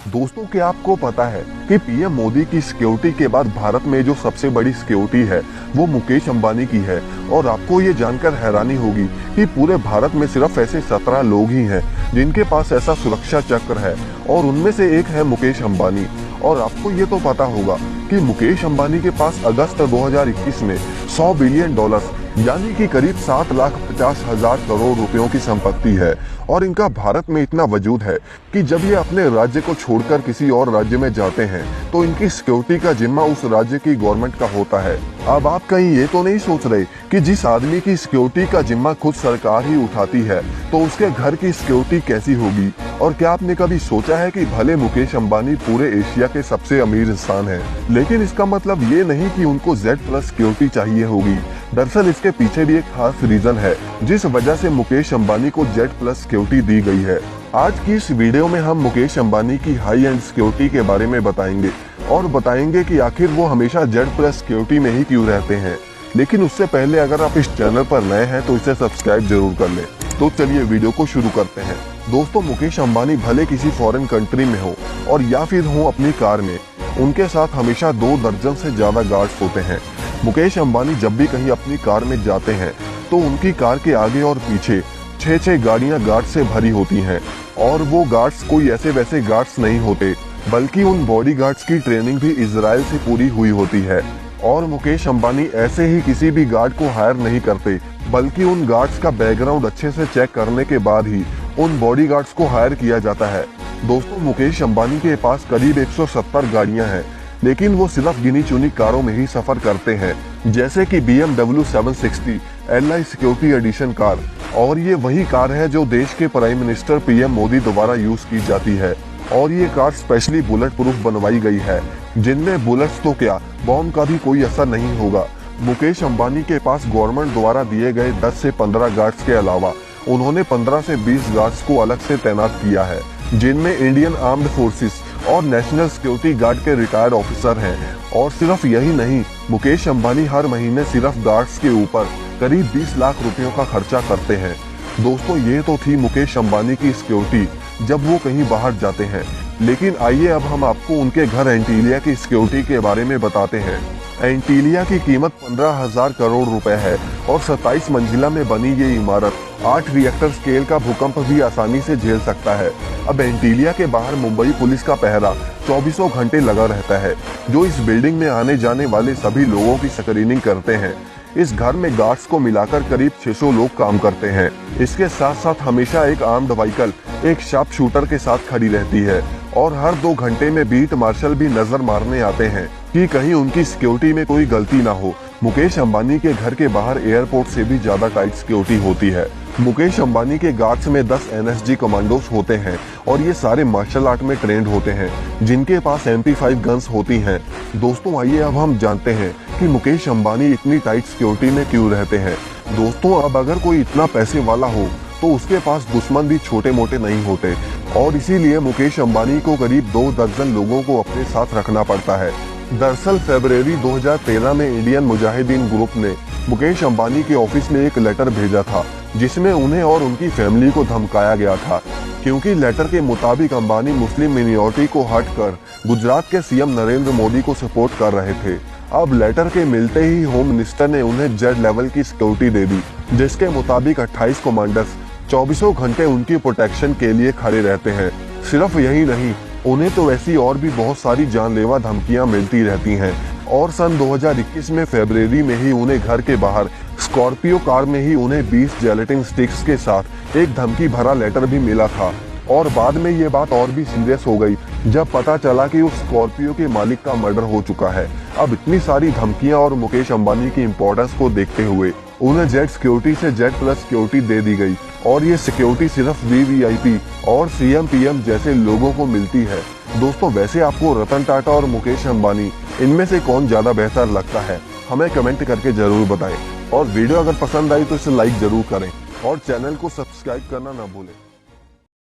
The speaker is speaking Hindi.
दोस्तों, क्या आपको पता है कि पीएम मोदी की सिक्योरिटी के बाद भारत में जो सबसे बड़ी सिक्योरिटी है वो मुकेश अंबानी की है। और आपको ये जानकर हैरानी होगी कि पूरे भारत में सिर्फ ऐसे 17 लोग ही हैं जिनके पास ऐसा सुरक्षा चक्र है, और उनमें से एक है मुकेश अंबानी। और आपको ये तो पता होगा कि मुकेश अंबानी के पास अगस्त 2021 में $100 बिलियन यानी कि करीब 7,50,000 करोड़ रुपयों की संपत्ति है। और इनका भारत में इतना वजूद है कि जब ये अपने राज्य को छोड़कर किसी और राज्य में जाते हैं तो इनकी सिक्योरिटी का जिम्मा उस राज्य की गवर्नमेंट का होता है। अब आप कहीं ये तो नहीं सोच रहे कि जिस आदमी की सिक्योरिटी का जिम्मा खुद सरकार ही उठाती है तो उसके घर की सिक्योरिटी कैसी होगी। और क्या आपने कभी सोचा है कि भले मुकेश अंबानी पूरे एशिया के सबसे अमीर इंसान हैं, लेकिन इसका मतलब ये नहीं कि उनको Z+ सिक्योरिटी चाहिए होगी। दरअसल इसके पीछे भी एक खास रीजन है जिस वजह से मुकेश अंबानी को Z+ सिक्योरिटी दी गई है। आज की इस वीडियो में हम मुकेश अंबानी की हाई एंड सिक्योरिटी के बारे में बताएंगे और बताएंगे कि आखिर वो हमेशा Z+ सिक्योरिटी में ही क्यों रहते हैं। लेकिन उससे पहले अगर आप इस चैनल पर नए हैं तो इसे सब्सक्राइब जरूर कर लें। तो चलिए वीडियो को शुरू करते हैं। दोस्तों, मुकेश अंबानी भले किसी फॉरेन कंट्री में हो और या फिर हो अपनी कार में, उनके साथ हमेशा 2 दर्जन से ज्यादा गार्ड्स होते हैं। मुकेश अंबानी जब भी कहीं अपनी कार में जाते हैं तो उनकी कार के आगे और पीछे 6 गाड़ियां गार्ड से भरी होती हैं। और वो गार्ड्स कोई ऐसे वैसे गार्ड्स नहीं होते, बल्कि उन बॉडी गार्ड्स की ट्रेनिंग भी इजराइल से पूरी हुई होती है। और मुकेश अंबानी ऐसे ही किसी भी गार्ड को हायर नहीं करते, बल्कि उन गार्ड्स का बैकग्राउंड अच्छे से चेक करने के बाद ही उन बॉडी गार्ड्स को हायर किया जाता है। दोस्तों, मुकेश अंबानी के पास करीब 170 गाड़ियां हैं, लेकिन वो सिर्फ गिनी चुनी कारों में ही सफर करते हैं, जैसे कि BMW 760 Li security edition car. और ये वही कार है जो देश के प्राइम मिनिस्टर PM मोदी द्वारा यूज की जाती है। और ये कार स्पेशली बुलेट प्रूफ बनवाई गई है, जिनमें बुलेट्स तो क्या, बॉम्ब का भी कोई असर नहीं होगा। मुकेश अंबानी के पास गवर्नमेंट द्वारा दिए गए 10 से 15 गार्ड्स के अलावा उन्होंने 15 से 20 गार्ड्स को अलग से तैनात किया है, जिनमें इंडियन आर्म्ड फोर्सेस और नेशनल सिक्योरिटी गार्ड के रिटायर्ड ऑफिसर हैं। और सिर्फ यही नहीं, मुकेश अंबानी हर महीने सिर्फ गार्ड्स के ऊपर करीब 20 लाख रुपयों का खर्चा करते हैं। दोस्तों, ये तो थी मुकेश अंबानी की सिक्योरिटी जब वो कहीं बाहर जाते हैं। लेकिन आइए अब हम आपको उनके घर एंटीलिया की सिक्योरिटी के बारे में बताते हैं। एंटीलिया की कीमत 15,000 करोड़ रुपए है और 27 मंजिला में बनी ये इमारत 8 रिएक्टर स्केल का भूकंप भी आसानी से झेल सकता है। अब एंटीलिया के बाहर मुंबई पुलिस का पहरा 24 घंटे लगा रहता है, जो इस बिल्डिंग में आने जाने वाले सभी लोगों की स्क्रीनिंग करते हैं। इस घर में गार्ड्स को मिलाकर करीब 600 लोग काम करते हैं। इसके साथ साथ हमेशा एक आर्म्ड व्हीकल एक शार्प शूटर के साथ खड़ी रहती है, और हर 2 घंटे में बीट मार्शल भी नजर मारने आते हैं कि कहीं उनकी सिक्योरिटी में कोई गलती ना हो। मुकेश अंबानी के घर के बाहर एयरपोर्ट से भी ज्यादा टाइट सिक्योरिटी होती है। मुकेश अंबानी के गार्ड्स में 10 NSG कमांडोस होते हैं और ये सारे मार्शल आर्ट में ट्रेंड होते हैं, जिनके पास MP5 गन्स होती हैं। दोस्तों, आइए अब हम जानते हैं कि मुकेश अंबानी इतनी टाइट सिक्योरिटी में क्यों रहते हैं। दोस्तों, अब अगर कोई इतना पैसे वाला हो तो उसके पास दुश्मन भी छोटे मोटे नहीं होते, और इसीलिए मुकेश अंबानी को करीब 2 दर्जन लोगों को अपने साथ रखना पड़ता है। दरअसल फरवरी 2013 में इंडियन मुजाहिदीन ग्रुप ने मुकेश अंबानी के ऑफिस में एक लेटर भेजा था, जिसमें उन्हें और उनकी फैमिली को धमकाया गया था, क्योंकि लेटर के मुताबिक अंबानी मुस्लिम मिनियोरिटी को हटकर गुजरात के CM नरेंद्र मोदी को सपोर्ट कर रहे थे। अब लेटर के मिलते ही होम मिनिस्टर ने उन्हें Z लेवल की सिक्योरिटी दे दी, जिसके मुताबिक 28 कमांडर्स 24 घंटे उनकी प्रोटेक्शन के लिए खड़े रहते हैं। सिर्फ यही नहीं, उन्हें तो ऐसी और भी बहुत सारी जानलेवा धमकियां मिलती रहती हैं। और सन 2021 में फरवरी में ही उन्हें घर के बाहर स्कॉर्पियो कार में ही उन्हें 20 जेलेटिन स्टिक्स के साथ एक धमकी भरा लेटर भी मिला था। और बाद में ये बात और भी सीरियस हो गई जब पता चला कि उस स्कॉर्पियो के मालिक का मर्डर हो चुका है। अब इतनी सारी धमकियां और मुकेश अंबानी की इम्पोर्टेंस को देखते हुए उन्हें Z सिक्योरिटी से Z+ सिक्योरिटी दे दी गई, और ये सिक्योरिटी सिर्फ VVIP और CM PM जैसे लोगों को मिलती है। दोस्तों, वैसे आपको रतन टाटा और मुकेश अंबानी इनमें से कौन ज्यादा बेहतर लगता है, हमें कमेंट करके जरूर बताएं। और वीडियो अगर पसंद आई तो इसे लाइक जरूर करें और चैनल को सब्सक्राइब करना ना भूलें।